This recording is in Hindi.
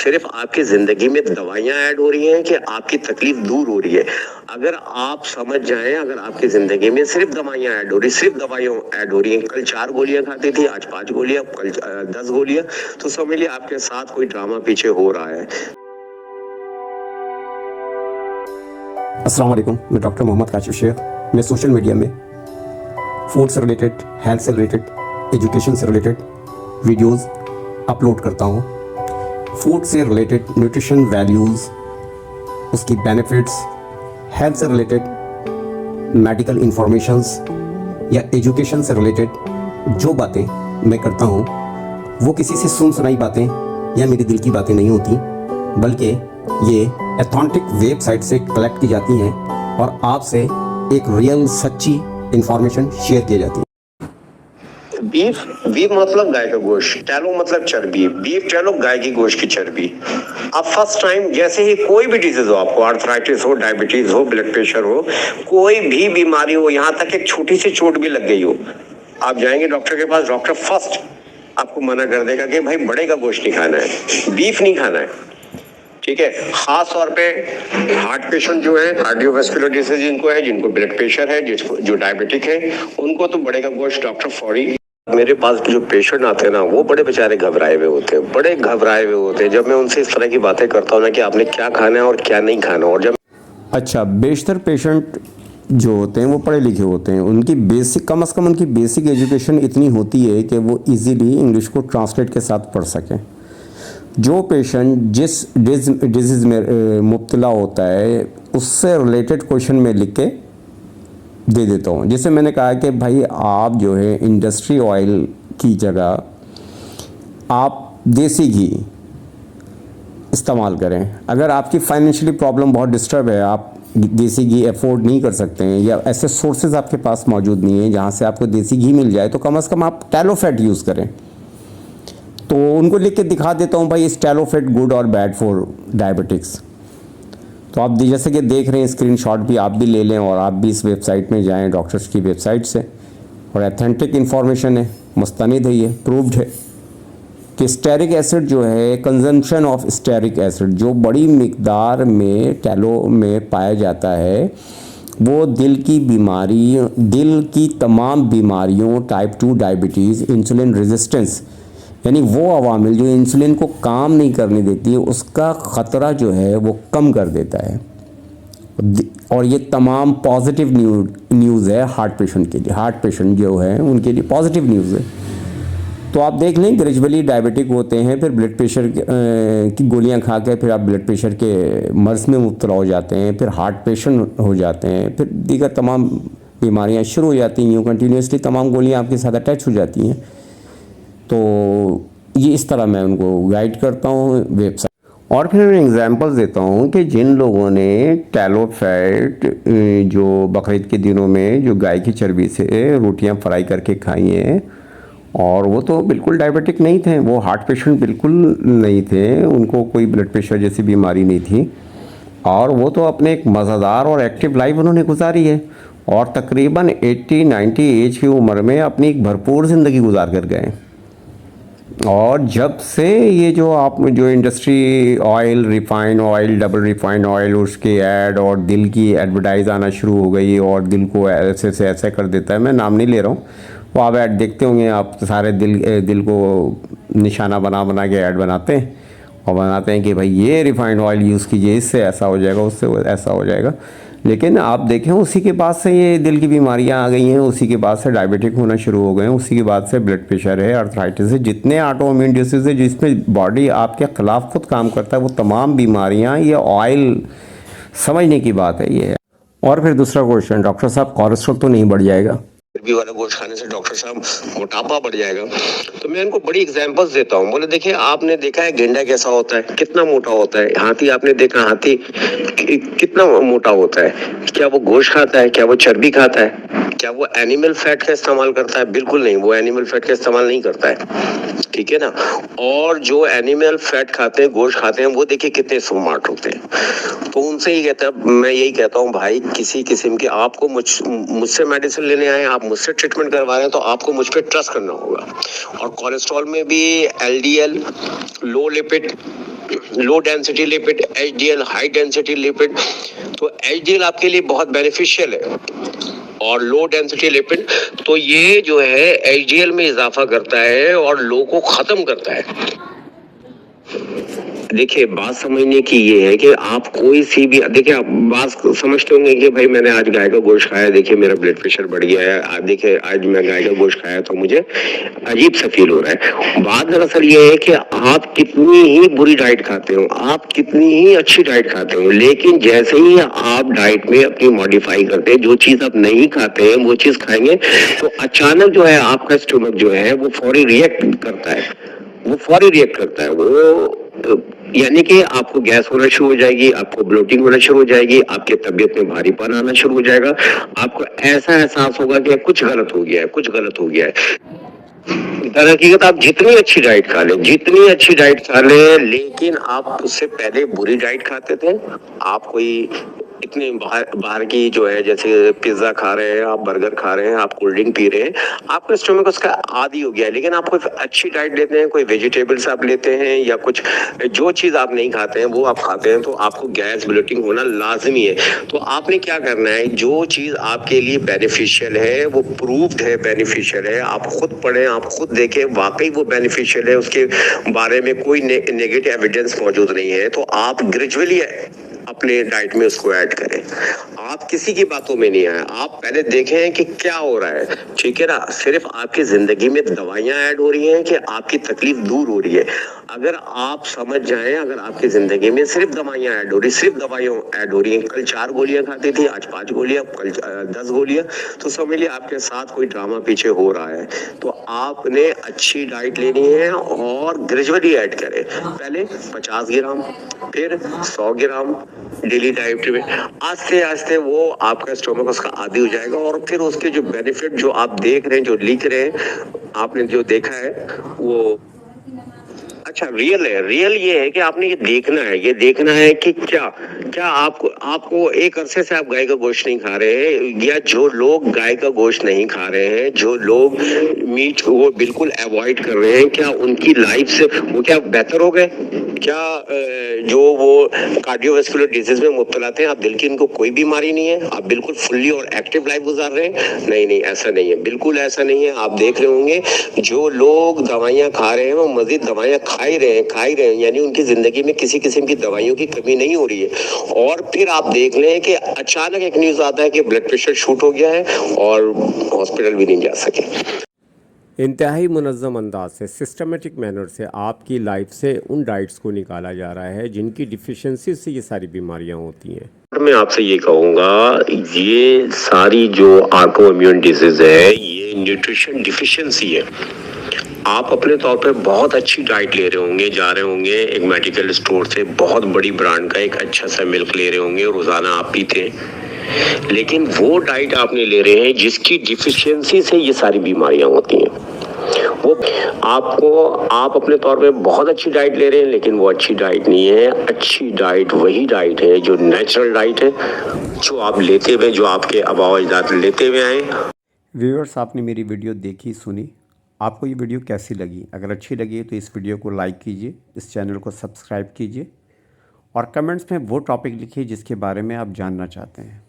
सिर्फ आपकी जिंदगी में दवाइयां ऐड हो रही हैं कि आपकी तकलीफ दूर हो रही है। अगर आप समझ जाएं, अगर आपकी जिंदगी में सिर्फ दवाइयां ऐड हो रही, सिर्फ दवाइयां ऐड हो रही हैं, कल 4 गोलियां खाती थी, आज 5 गोलियां, कल 10 गोलियां, तो समझ लिया आपके साथ कोई ड्रामा पीछे हो रहा है। अस्सलाम वालेकुम, मैं डॉक्टर मोहम्मद काशिफ शेख। मैं सोशल मीडिया में फूड से रिलेटेड, हेल्थ से रिलेटेड, एजुकेशन से रिलेटेड वीडियोस अपलोड करता हूँ। फूड से रिलेटेड न्यूट्रिशन वैल्यूज़, उसकी बेनिफिट्स, हेल्थ से रिलेटेड मेडिकल इंफॉर्मेशंस या एजुकेशन से रिलेटेड जो बातें मैं करता हूँ वो किसी से सुन सुनाई बातें या मेरे दिल की बातें नहीं होती, बल्कि ये ऑथेंटिक वेबसाइट से कलेक्ट की जाती हैं और आपसे एक रियल सच्ची इंफॉर्मेशन शेयर की जाती है। बीफ मतलब गाय का गोश्त, टैलो मतलब चर्बी, बीफ टैलो गाय की गोश्त की चर्बी। अब फर्स्ट टाइम जैसे ही कोई भी डिजीज हो, आपको आर्थराइटिस हो, डायबिटीज हो, ब्लड प्रेशर हो, कोई भी बीमारी हो, यहाँ तक एक छोटी सी चोट भी लग गई हो, आप जाएंगे डॉक्टर के पास, डॉक्टर फर्स्ट आपको मना कर देगा कि भाई बड़े का गोश्त नहीं खाना है, बीफ नहीं खाना है, ठीक है। खास तौर पे हार्ट पेशेंट जो है, कार्डियोवास्कुलर डिसीज जिनको है, जिनको ब्लड प्रेशर है, जिसको जो डायबिटिक है, उनको तो बड़े का गोश्त डॉक्टर फौरी। मेरे पास जो पेशेंट आते हैं ना, वो बड़े बेचारे घबराए हुए होते हैं, बड़े घबराए हुए होते हैं जब मैं उनसे इस तरह की बातें करता हूँ ना कि आपने क्या खाना है और क्या नहीं खाना। और जब अच्छा, बेशतर पेशेंट जो होते हैं वो पढ़े लिखे होते हैं, उनकी बेसिक, कम से कम उनकी बेसिक एजुकेशन इतनी होती है कि वो इजीली इंग्लिश को ट्रांसलेट के साथ पढ़ सकें। जो पेशेंट जिस डिजीज़ में मुब्तला होता है उससे रिलेटेड क्वेश्चन में लिख के दे देता हूँ। जैसे मैंने कहा कि भाई आप जो है इंडस्ट्री ऑयल की जगह आप देसी घी इस्तेमाल करें। अगर आपकी फाइनेंशियली प्रॉब्लम बहुत डिस्टर्ब है, आप देसी घी अफोर्ड नहीं कर सकते हैं या ऐसे सोर्सेज आपके पास मौजूद नहीं है जहाँ से आपको देसी घी मिल जाए, तो कम से कम आप टैलो फैट यूज़ करें। तो उनको लिख के दिखा देता हूँ भाई इस टैलो फैट गुड और बैड फॉर डायबिटिक्स। तो आप जैसे कि देख रहे हैं, स्क्रीनशॉट भी आप भी ले लें और आप भी इस वेबसाइट में जाएं, डॉक्टर्स की वेबसाइट से, और ऑथेंटिक इन्फॉर्मेशन है, मुस्तनिद है, ये प्रूव्ड है कि स्टेरिक एसिड जो है, कंजम्पशन ऑफ स्टेरिक एसिड जो बड़ी मिकदार में टैलो में पाया जाता है, वो दिल की बीमारी, दिल की तमाम बीमारियों, टाइप 2 डायबिटीज़, इंसुलिन रेजिस्टेंस, यानी वो अवामिल जो इंसुलिन को काम नहीं करने देती है, उसका ख़तरा जो है वो कम कर देता है। और ये तमाम पॉजिटिव न्यूज़ है हार्ट पेशेंट के लिए। हार्ट पेशेंट जो है उनके लिए पॉजिटिव न्यूज़ है। तो आप देख लें, ग्रेजुअली डायबिटिक होते हैं, फिर ब्लड प्रेशर की गोलियां खा के फिर आप ब्लड प्रेशर के मर्ज़ में मुब्तला हो जाते हैं, फिर हार्ट पेशेंट हो जाते हैं, फिर दीगर तमाम बीमारियां शुरू हो जाती हैं। यूँ कंटिन्यूसली तमाम गोलियां आपके साथ अटैच हो जाती हैं। तो ये इस तरह मैं उनको गाइड करता हूँ वेबसाइट। और फिर एग्जांपल्स देता हूँ कि जिन लोगों ने टैलो फैट जो बकरीद के दिनों में जो गाय की चर्बी से रोटियां फ्राई करके खाई हैं, और वो तो बिल्कुल डायबिटिक नहीं थे, वो हार्ट पेशेंट बिल्कुल नहीं थे, उनको कोई ब्लड प्रेशर जैसी बीमारी नहीं थी, और वो तो अपने एक मज़ेदार और एक्टिव लाइफ उन्होंने गुजारी है, और तकरीबन 80-90 एज की उम्र में अपनी एक भरपूर ज़िंदगी गुजार कर गए। और जब से ये जो industry oil, refined oil, double refined oil, उसके ऐड और दिल की एडवर्टाइज आना शुरू हो गई और दिल को ऐसे से ऐसे कर देता है, मैं नाम नहीं ले रहा हूँ, वो आप ऐड देखते होंगे, आप सारे दिल को निशाना बना बना के ऐड बनाते हैं और बनाते हैं कि भाई ये रिफाइंड ऑयल यूज़ कीजिए, इससे ऐसा हो जाएगा, उससे ऐसा हो जाएगा। लेकिन आप देखें उसी के बाद से ये दिल की बीमारियां आ गई हैं, उसी के बाद से डायबिटिक होना शुरू हो गए हैं, उसी के बाद से ब्लड प्रेशर है, आर्थराइटिस है, जितने ऑटोइम्यून डिसीज है जिसमें बॉडी आपके खिलाफ खुद काम करता है, वो तमाम बीमारियां ये ऑयल समझने की बात है ये है। और फिर दूसरा क्वेश्चन, डॉक्टर साहब कोलेस्ट्रॉल तो नहीं बढ़ जाएगा? चर्बी वाला गोश्त खाने से डॉक्टर साहब मोटापा बढ़ जाएगा। तो मैं इनको बड़ी एग्जांपल्स देता हूँ। बोले देखिए, आपने देखा है गेंडा कैसा होता है, कितना मोटा होता है, हाथी आपने देखा, हाथी कितना मोटा होता है, क्या वो गोश्त खाता है, क्या वो चर्बी खाता है, क्या वो एनिमल फैट का इस्तेमाल करता है? बिल्कुल नहीं, वो एनिमल फैट का इस्तेमाल नहीं करता है, ठीक है ना। और जो एनिमल फैट खाते हैं, गोश्त खाते हैं, वो देखिए कितने स्मार्ट होते हैं। तो उनसे ही कहता है, मैं यही कहता हूँ भाई, किसी किस्म के आपको मुझसे मेडिसिन लेने आए, आप मुझसे ट्रीटमेंट करवा रहे हैं, तो आपको मुझ पर ट्रस्ट करना होगा। और कोलेस्ट्रॉल में भी LDL, low lipid, low density lipid, HDL high density lipid. तो एचडीएल आपके लिए बहुत बेनिफिशियल है और लो डेंसिटी लिपिड तो ये जो है एचडीएल में इजाफा करता है और लो को खत्म करता है। देखिए बात समझने की ये है कि आप कोई सी भी, देखिए आप बात समझते होंगे कि भाई मैंने आज गाय का गोश्त खाया, देखिए मेरा ब्लड प्रेशर बढ़ गया है, आज देखिए आज मैं गाय का गोश्त खाया तो मुझे अजीब सा फील हो रहा है। बात दरअसल ये है कि आप कितनी ही बुरी डाइट खाते हो, आप कितनी ही अच्छी डाइट खाते हो, लेकिन जैसे ही आप डाइट में अपनी मॉडिफाई करते हैं, जो चीज आप नहीं खाते हैं वो चीज खाएंगे तो अचानक जो है आपका स्टमक जो है वो फौरी रिएक्ट करता है, वो फौरी रिएक्ट करता है। वो यानी कि आपको गैस होना शुरू हो जाएगी, आपको ब्लोटिंग होना शुरू हो जाएगी, आपके तबीयत में भारीपन आना शुरू हो जाएगा, आपको ऐसा एहसास होगा कि कुछ गलत हो गया है, कुछ गलत हो गया है। दर हकीकत आप जितनी अच्छी डाइट खा लें, जितनी अच्छी डाइट खा लें, लेकिन आप उससे पहले बुरी डाइट खाते थे। आप कोई इतने बाहर की जो है, जैसे पिज्जा खा रहे हैं, आप बर्गर खा रहे हैं, आप कोल्ड ड्रिंक पी रहे हैं, आपका स्टमक उसका आदी हो गया है। लेकिन आप कोई अच्छी डाइट लेते हैं, कोई वेजिटेबल्स आप लेते हैं या कुछ जो चीज आप नहीं खाते हैं वो आप खाते हैं, तो आपको गैस ब्लोटिंग होना लाजमी है। तो आपने क्या करना है, जो चीज आपके लिए बेनिफिशियल है, वो प्रूव्ड है बेनिफिशियल है, आप खुद पढ़ें, आप खुद देखें वाकई वो बेनिफिशियल है, उसके बारे में कोई नेगेटिव एविडेंस मौजूद नहीं है, तो आप ग्रेजुअली अपने डाइट में उसको ऐड करें। आप किसी की बातों में नहीं आए, आप पहले देखें कि क्या हो रहा है, ठीक है ना। सिर्फ आपकी जिंदगी में दवाइयां ऐड हो रही हैं कि आपकी तकलीफ दूर हो रही है। अगर आप समझ जाएं, अगर आपकी जिंदगी में सिर्फ दवाइयां ऐड हो रही, सिर्फ दवाइयां ऐड हो रही हैं, कल 4 गोलियां खाती थी, आज 5 गोलियां, कल 10 गोलियां, तो समझ लिया आपके साथ कोई ड्रामा पीछे हो रहा है। तो आपने अच्छी डाइट लेनी है और ग्रेजुअली ऐड करें। पहले 50 ग्राम, फिर 100 ग्राम डेली डाइट में, आस्ते आस्ते वो आपका स्टोमक उसका आदी हो जाएगा और फिर उसके जो बेनिफिट जो आप देख रहे हैं, जो लिख रहे हैं, आपने जो देखा है वो अच्छा रियल है। रियल ये है कि आपने ये देखना है कि क्या आपको एक अरसे से आप गाय का गोश्त नहीं खा रहे हैं, या जो लोग गाय का गोश्त नहीं खा रहे हैं, जो लोग मीट को वो बिल्कुल अवॉइड कर रहे हैं, क्या उनकी लाइफ से वो क्या बेहतर हो गए? क्या जो वो कार्डियोवैस्कुलर डिजीज में मुब्तला थे, आप दिल की इनको कोई बीमारी नहीं है, आप बिल्कुल फुल्ली और एक्टिव लाइफ गुजार रहे हैं? नहीं, ऐसा नहीं है, बिल्कुल ऐसा नहीं है। आप देख रहे होंगे जो लोग दवाइयां खा रहे हैं वो मजीद दवाइयां खा ही रहे हैं, यानी उनकी जिंदगी में किसी किस्म की दवाइयों की कमी नहीं हो रही है। और फिर आप देख लें कि अचानक एक न्यूज आता है कि ब्लड प्रेशर शूट हो गया है और हॉस्पिटल भी नहीं जा सके। इंतहाई मुनज़्ज़म अंदाज से, सिस्टमेटिक मैनर से आपकी लाइफ से उन डाइट्स को निकाला जा रहा है जिनकी डिफिशिएंसी से ये सारी बीमारियां होती हैं। मैं आपसे ये कहूँगा, ये सारी जो ऑटो इम्यून डिजीज है ये न्यूट्रिशन डिफिशिएंसी है। आप अपने तौर पे बहुत अच्छी डाइट ले रहे होंगे, जा रहे होंगे एक मेडिकल स्टोर से बहुत बड़ी ब्रांड का एक अच्छा सा मिल्क ले रहे होंगे, रोजाना आप पीते हैं, लेकिन वो डाइट आप नहीं ले रहे हैं जिसकी डिफिशियंसी से ये सारी बीमारियां होती हैं। वो आप अपने तौर पे बहुत अच्छी डाइट ले रहे हैं, लेकिन वो अच्छी डाइट नहीं है। अच्छी डाइट वही डाइट है जो नेचुरल डाइट है, जो आप लेते हुए, जो आपके आबा अजदाद लेते हुए आए। व्यूअर्स, आपने मेरी वीडियो देखी, सुनी, आपको ये वीडियो कैसी लगी? अगर अच्छी लगी तो इस वीडियो को लाइक कीजिए, इस चैनल को सब्सक्राइब कीजिए और कमेंट्स में वो टॉपिक लिखिए जिसके बारे में आप जानना चाहते हैं।